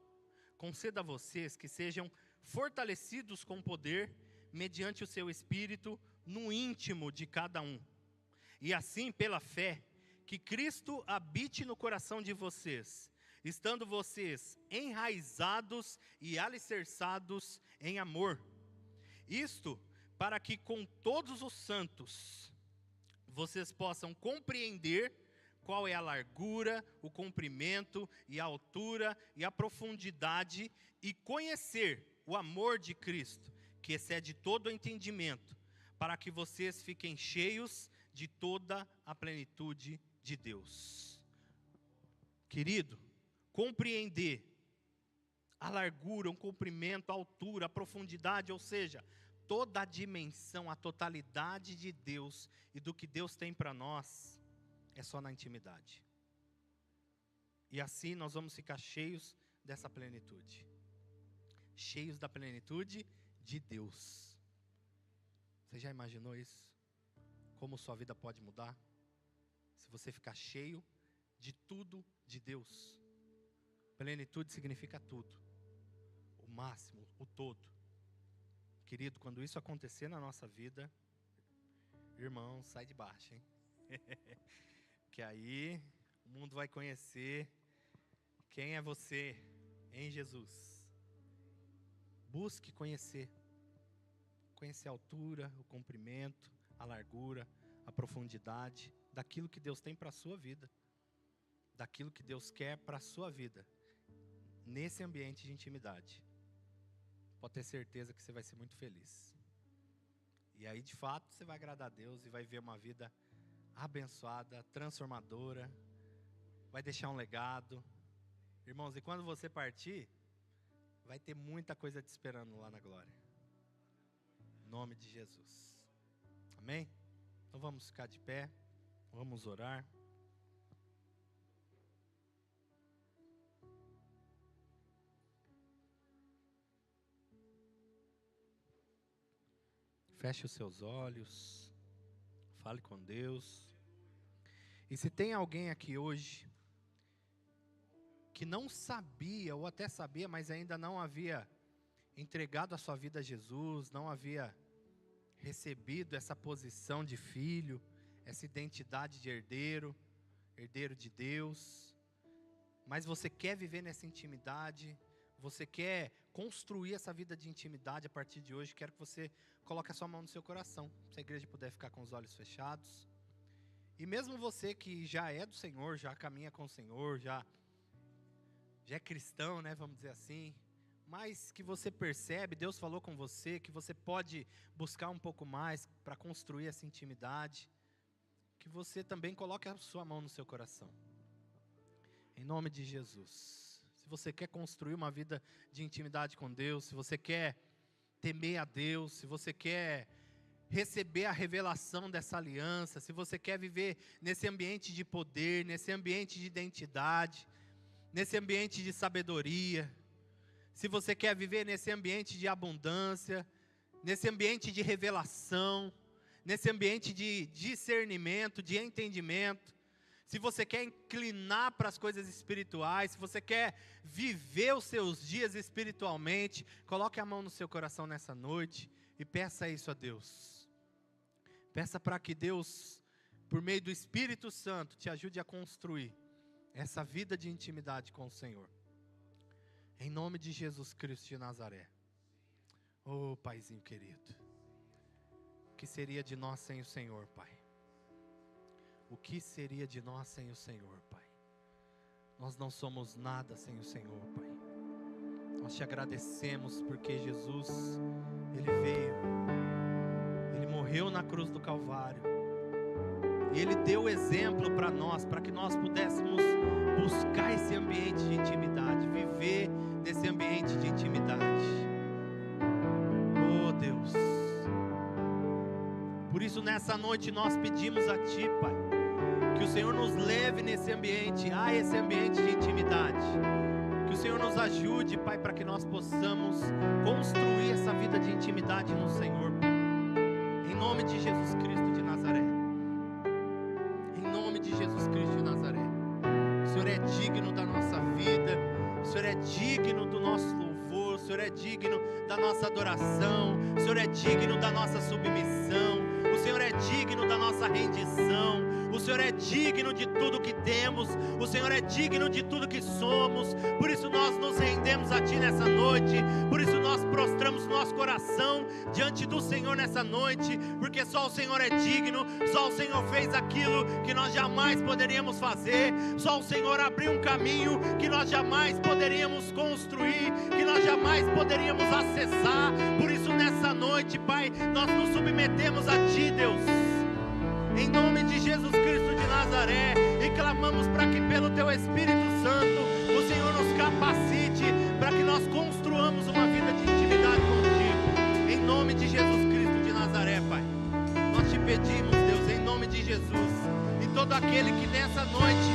conceda a vocês que sejam fortalecidos com poder, mediante o seu Espírito, no íntimo de cada um. E assim, pela fé, que Cristo habite no coração de vocês, estando vocês enraizados e alicerçados em amor. Isto para que com todos os santos vocês possam compreender qual é a largura, o comprimento e a altura e a profundidade, e conhecer o amor de Cristo, que excede todo o entendimento, para que vocês fiquem cheios de toda a plenitude de Deus. Querido, compreender a largura, o comprimento, a altura, a profundidade, ou seja, toda a dimensão, a totalidade de Deus e do que Deus tem para nós, é só na intimidade. E assim nós vamos ficar cheios dessa plenitude. Cheios da plenitude de Deus. Você já imaginou isso? Como sua vida pode mudar? Se você ficar cheio de tudo de Deus. Plenitude significa tudo. O máximo, o todo. Querido, quando isso acontecer na nossa vida, irmão, sai de baixo, hein? Que aí o mundo vai conhecer quem é você em Jesus. Busque conhecer. Conhecer a altura, o comprimento, a largura, a profundidade daquilo que Deus tem para a sua vida. Daquilo que Deus quer para a sua vida. Nesse ambiente de intimidade. Pode ter certeza que você vai ser muito feliz. E aí, de fato, você vai agradar a Deus e vai ver uma vida abençoada, transformadora, vai deixar um legado. Irmãos, e quando você partir, vai ter muita coisa te esperando lá na glória. Em nome de Jesus. Amém? Então vamos ficar de pé, vamos orar. Feche os seus olhos. Fale com Deus. E se tem alguém aqui hoje que não sabia, ou até sabia, mas ainda não havia entregado a sua vida a Jesus, não havia recebido essa posição de filho, essa identidade de herdeiro, herdeiro de Deus, mas você quer viver nessa intimidade, você quer construir essa vida de intimidade a partir de hoje, quero que você coloque a sua mão no seu coração, se a igreja puder ficar com os olhos fechados. E mesmo você que já é do Senhor, já caminha com o Senhor, já é cristão, né, vamos dizer assim, mas que você percebe, Deus falou com você, que você pode buscar um pouco mais para construir essa intimidade, que você também coloque a sua mão no seu coração. Em nome de Jesus. Se você quer construir uma vida de intimidade com Deus, se você quer temer a Deus, se você quer receber a revelação dessa aliança, se você quer viver nesse ambiente de poder, nesse ambiente de identidade, nesse ambiente de sabedoria, se você quer viver nesse ambiente de abundância, nesse ambiente de revelação, nesse ambiente de discernimento, de entendimento, se você quer inclinar para as coisas espirituais, se você quer viver os seus dias espiritualmente, coloque a mão no seu coração nessa noite e peça isso a Deus. Peça para que Deus, por meio do Espírito Santo, te ajude a construir essa vida de intimidade com o Senhor. Em nome de Jesus Cristo de Nazaré. Oh, Paizinho querido. O que seria de nós sem o Senhor, Pai? O que seria de nós sem o Senhor, Pai? Nós não somos nada sem o Senhor, Pai. Nós te agradecemos porque Jesus, Ele veio, Ele morreu na cruz do Calvário, e Ele deu exemplo para nós, para que nós pudéssemos buscar esse ambiente de intimidade, viver nesse ambiente de intimidade. Oh Deus, por isso nessa noite nós pedimos a Ti, Pai, que o Senhor nos leve nesse ambiente, a esse ambiente de intimidade. Que o Senhor nos ajude, Pai, para que nós possamos construir essa vida de intimidade no Senhor, Pai. Em nome de Jesus Cristo de Nazaré. Em nome de Jesus Cristo de Nazaré. O Senhor é digno da nossa vida. O Senhor é digno do nosso louvor. O Senhor é digno da nossa adoração. O Senhor é digno da nossa submissão. O Senhor é digno da nossa rendição. O Senhor é digno de tudo que temos. O Senhor é digno de tudo que somos. Por isso nós nos rendemos a Ti nessa noite. Por isso nós prostramos nosso coração diante do Senhor nessa noite. Porque só o Senhor é digno. Só o Senhor fez aquilo que nós jamais poderíamos fazer. Só o Senhor abriu um caminho que nós jamais poderíamos construir, que nós jamais poderíamos acessar. Por isso nessa noite, Pai, nós nos submetemos a Ti, Deus, em nome de Jesus Cristo de Nazaré, e clamamos para que pelo Teu Espírito Santo o Senhor nos capacite para que nós construamos uma vida de intimidade contigo, em nome de Jesus Cristo de Nazaré, Pai. Nós te pedimos, Deus, em nome de Jesus, e todo aquele que nessa noite,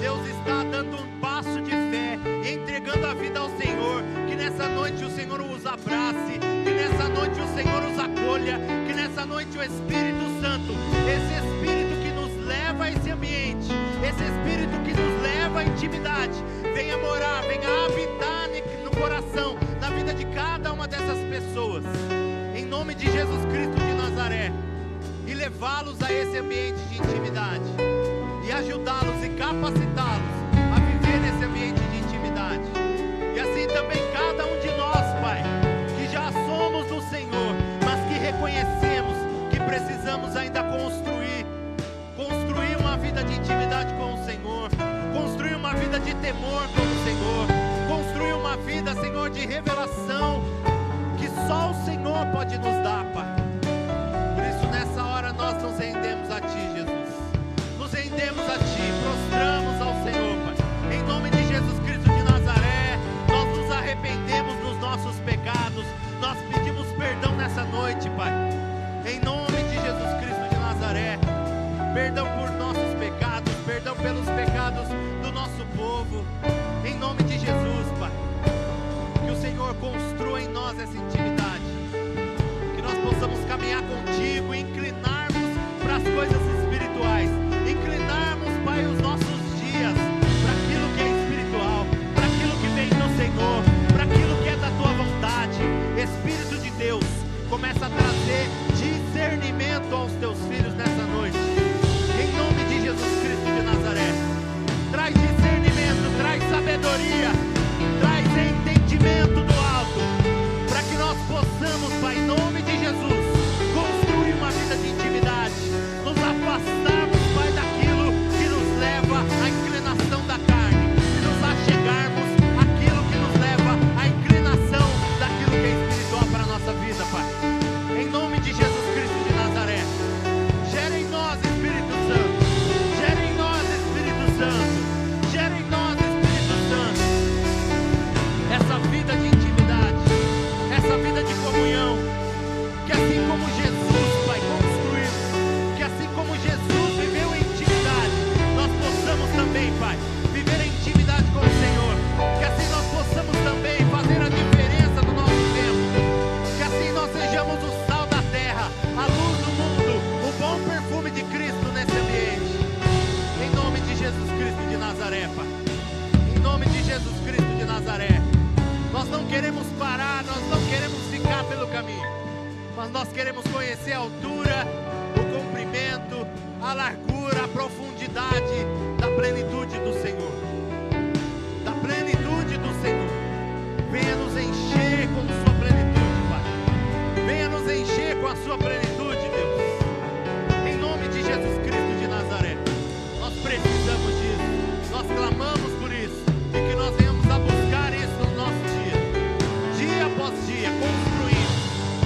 Deus, está dando um passo de fé e entregando a vida ao Senhor, que nessa noite o Senhor os abrace, que nessa noite o Senhor os acolha, que nessa noite o Espírito Santo, esse Espírito que nos leva a esse ambiente, esse Espírito que nos leva à intimidade, venha morar, venha habitar no coração, na vida de cada uma dessas pessoas, em nome de Jesus Cristo de Nazaré, e levá-los a esse ambiente de intimidade, e ajudá-los e capacitá-los a viver nesse ambiente de intimidade. E assim também cada um de nós, Pai, que já somos do Senhor, mas que reconhecemos que precisamos ainda construir uma vida de intimidade com o Senhor, construir uma vida de temor com o Senhor, construir uma vida, Senhor, de revelação que só o Senhor pode nos dar, Pai. Por isso nessa hora nós nos rendemos a Ti, Jesus. Nos rendemos a Ti, prostramos ao Senhor, Pai. Em nome de Jesus Cristo de Nazaré, nós nos arrependemos dos nossos pecados. Nós pedimos perdão nessa noite, Pai. Em nome de Jesus Cristo de Nazaré. Perdão por nossos pecados, perdão pelos pecados do nosso povo. Em nome de Jesus, Pai. Que o Senhor construa em nós essa intimidade. Que nós possamos caminhar contigo, inclinarmos para as coisas espirituais, inclinarmos, Pai, os nossos dias para aquilo que é espiritual, para aquilo que vem do Senhor, para aquilo que é da Tua vontade. Espírito de Deus, começa a trazer discernimento aos Teus filhos nessa noite, em nome de Jesus Cristo de Nazaré. Traz discernimento, traz sabedoria, traz entendimento do alto, para que nós possamos, Pai, em nome de Jesus, construir uma vida de intimidade. Nos Nazaré, Pai. Em nome de Jesus Cristo de Nazaré. Nós não queremos parar, nós não queremos ficar pelo caminho, mas nós queremos conhecer a altura, o comprimento, a largura, a profundidade da plenitude do Senhor. Da plenitude do Senhor. Venha nos encher com sua plenitude, Pai. Venha nos encher com a sua plenitude, Deus. Em nome de Jesus Cristo de Nazaré. Nós precisamos disso. Nós clamamos por isso. E que nós venhamos a buscar isso no nosso dia. Dia após dia, construindo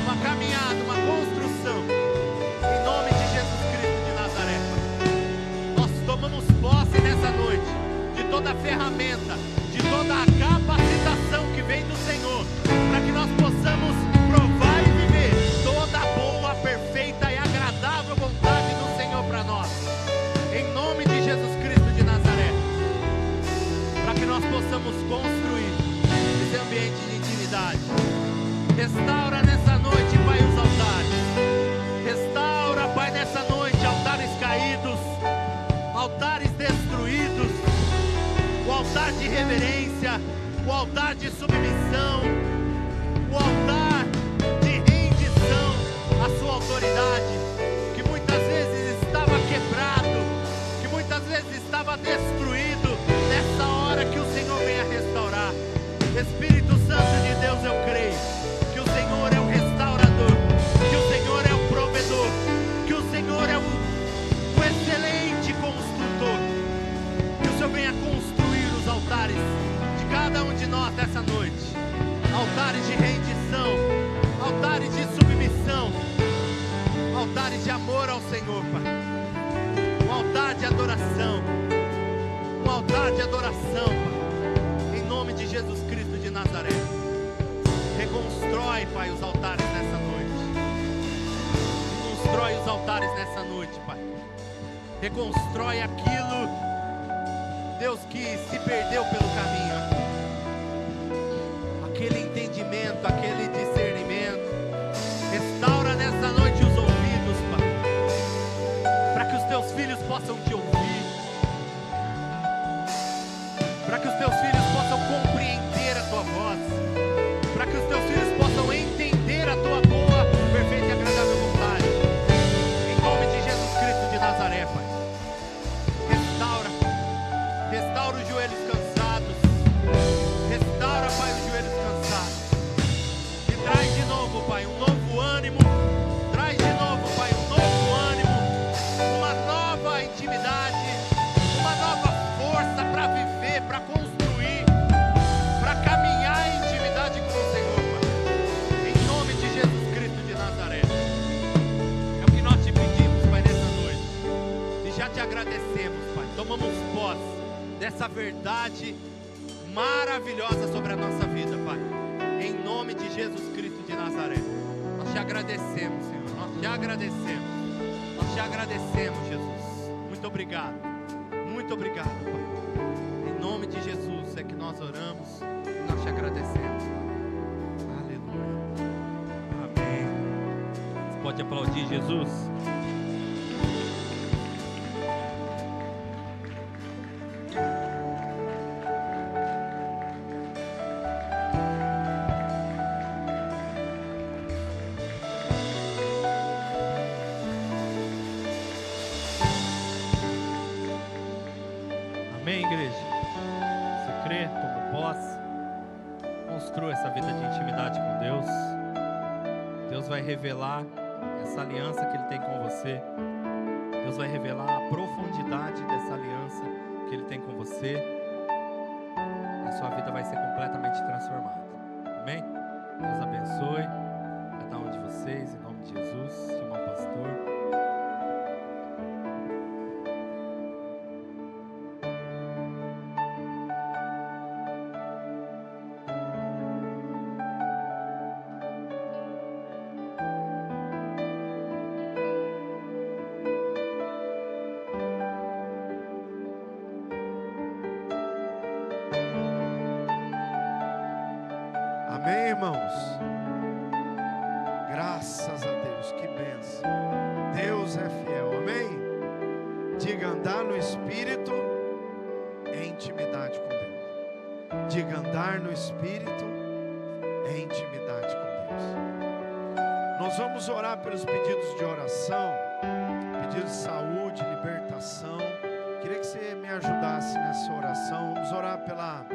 uma caminhada, uma construção. Em nome de Jesus Cristo de Nazaré. Nós tomamos posse nessa noite de toda a ferramenta, de toda a capacitação que vem do Senhor, para que nós possamos provar e viver toda a boa, perfeita e agradável vontade do Senhor para nós. Em nome de Jesus Cristo de Nazaré. Para que nós possamos construir esse ambiente de intimidade. Restaura nessa noite, Pai, os altares. Restaura, Pai, nessa noite, altares caídos, altares destruídos, o altar de reverência, o altar de submissão, o altar de rendição à sua autoridade, que muitas vezes estava quebrado, que muitas vezes estava destruído. Nessa hora que o Senhor venha restaurar. Espírito Santo de Deus, eu creio que o Senhor é o restaurador, que o Senhor é o provedor, que o Senhor é o excelente construtor. Que o Senhor venha construir os altares de cada um de nós nessa noite. Altares de rendição, altares de submissão, altares de amor ao Senhor, Pai. Um altar de adoração, um altar de adoração, Pai. Em nome de Jesus Cristo de Nazaré. Reconstrói, Pai, os altares nessa noite. Reconstrói os altares nessa noite, Pai. Reconstrói aquilo, Deus, que se perdeu pelo caminho. Aquele entendimento, aquele discernimento. Restaura nessa noite os ouvidos, Pai, para que os teus filhos possam te ouvir, para que os teus filhos possam compreender a tua voz, para que os teus filhos possam entender a tua boa, perfeita e agradável vontade. Em nome de Jesus Cristo de Nazaré, Pai. Restaura os joelhos cansados. Restaura, Pai, os joelhos cansados. E traz de novo, Pai, um novo ânimo. Traz de novo, Pai, um novo ânimo. Uma nova intimidade. Uma nova força para viver, para construir, para caminhar em intimidade com o Senhor, Pai. Em nome de Jesus Cristo de Nazaré. É o que nós te pedimos, Pai, nessa noite. E já te agradecemos, Pai. Tomamos posse dessa verdade maravilhosa sobre a nossa vida, Pai. Em nome de Jesus Cristo de Nazaré. Nós te agradecemos, Senhor. Nós te agradecemos. Nós te agradecemos, Jesus. Muito obrigado. Muito obrigado, Pai. Em nome de Jesus é que nós oramos e nós te agradecemos, Pai. Aleluia. Amém. Você pode aplaudir Jesus? Amém, igreja? Você crê, toma posse, construa essa vida de intimidade com Deus. Deus vai revelar essa aliança que Ele tem com você. Deus vai revelar a profundidade dessa aliança que Ele tem com você. E a sua vida vai ser completamente transformada. Amém? Deus abençoe cada um de vocês, em nome de Jesus, irmão pastor. Amém, irmãos? Graças a Deus, que bênção. Deus é fiel, amém? Diga: andar no Espírito é intimidade com Deus. Diga: andar no Espírito é intimidade com Deus. Nós vamos orar pelos pedidos de oração, pedidos de saúde, libertação. Queria que você me ajudasse nessa oração. Vamos orar pela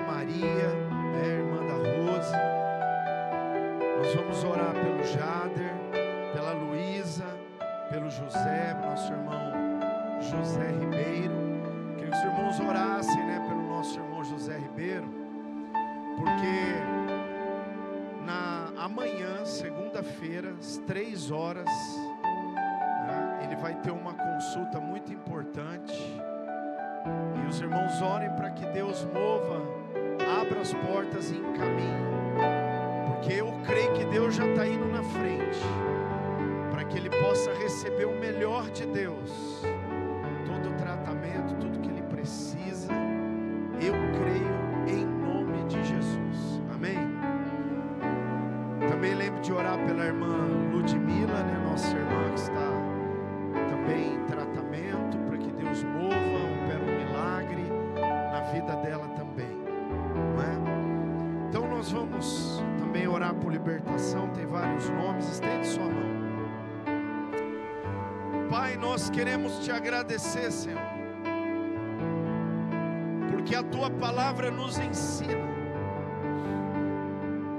Maria, né, irmã da Rose. Nós vamos orar pelo Jader, pela Luísa, pelo José, nosso irmão José Ribeiro. Queria que os irmãos orassem, né, pelo nosso irmão José Ribeiro, porque amanhã, segunda-feira, às 3 horas, né, ele vai ter uma consulta muito importante. E os irmãos orem para que Deus mova, abra as portas e encaminhe, porque eu creio que Deus já está indo na frente, para que ele possa receber o melhor de Deus, todo o tratamento, tudo que ele precisa. Eu creio em nome de Jesus, amém? Também lembro de orar pela irmã Ludmila, né, nossa irmã que está também em tratamento, para que Deus mova, opere um milagre na vida dela também, não é? Então nós vamos também orar por libertação. Tem vários nomes, estende sua mão. Pai, nós queremos te agradecer, Senhor, porque a tua palavra nos ensina,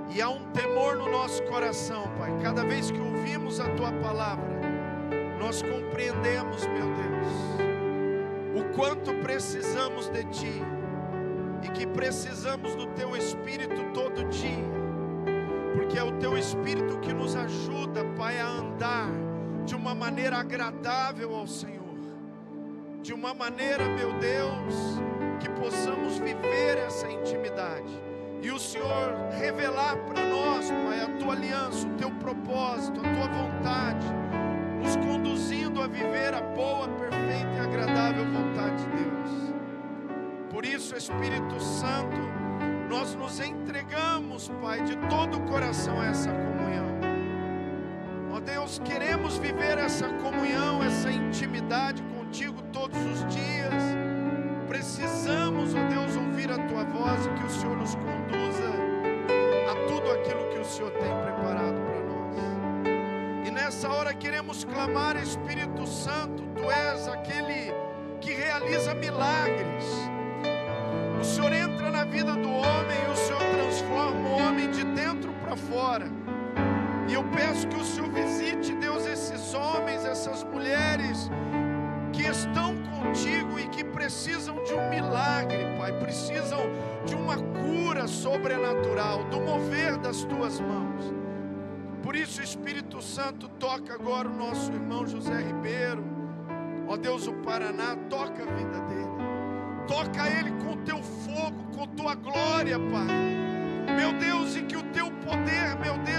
e há um temor no nosso coração, Pai. Cada vez que ouvimos a tua palavra, nós compreendemos, meu Deus, o quanto precisamos de ti, e que precisamos do teu Espírito todo dia, porque é o teu Espírito que nos ajuda, Pai, a andar de uma maneira agradável ao Senhor, de uma maneira, meu Deus, que possamos viver essa intimidade, e o Senhor revelar para nós, Pai, a tua aliança, o teu propósito, a tua vontade, nos conduzindo a viver a boa, perfeita e agradável vontade de Deus. Por isso, Espírito Santo, nós nos entregamos, Pai, de todo o coração a essa comunhão. Ó Deus, queremos viver essa comunhão, essa intimidade contigo todos os dias. Precisamos, ó Deus, ouvir a tua voz, e que o Senhor nos conduza a tudo aquilo que o Senhor tem preparado para nós. E nessa hora queremos clamar: Espírito Santo, tu és aquele que realiza milagres. O Senhor entra na vida do homem e o Senhor transforma o homem de dentro para fora. E eu peço que o Senhor visite, Deus, esses homens, essas mulheres que estão contigo e que precisam de um milagre, Pai, precisam de uma cura sobrenatural, do mover das tuas mãos. Por isso, Espírito Santo, toca agora o nosso irmão José Ribeiro. Ó Deus, o Paraná, toca a vida dele, toca ele com teu fogo, com tua glória, Pai, meu Deus, e que o teu poder, meu Deus,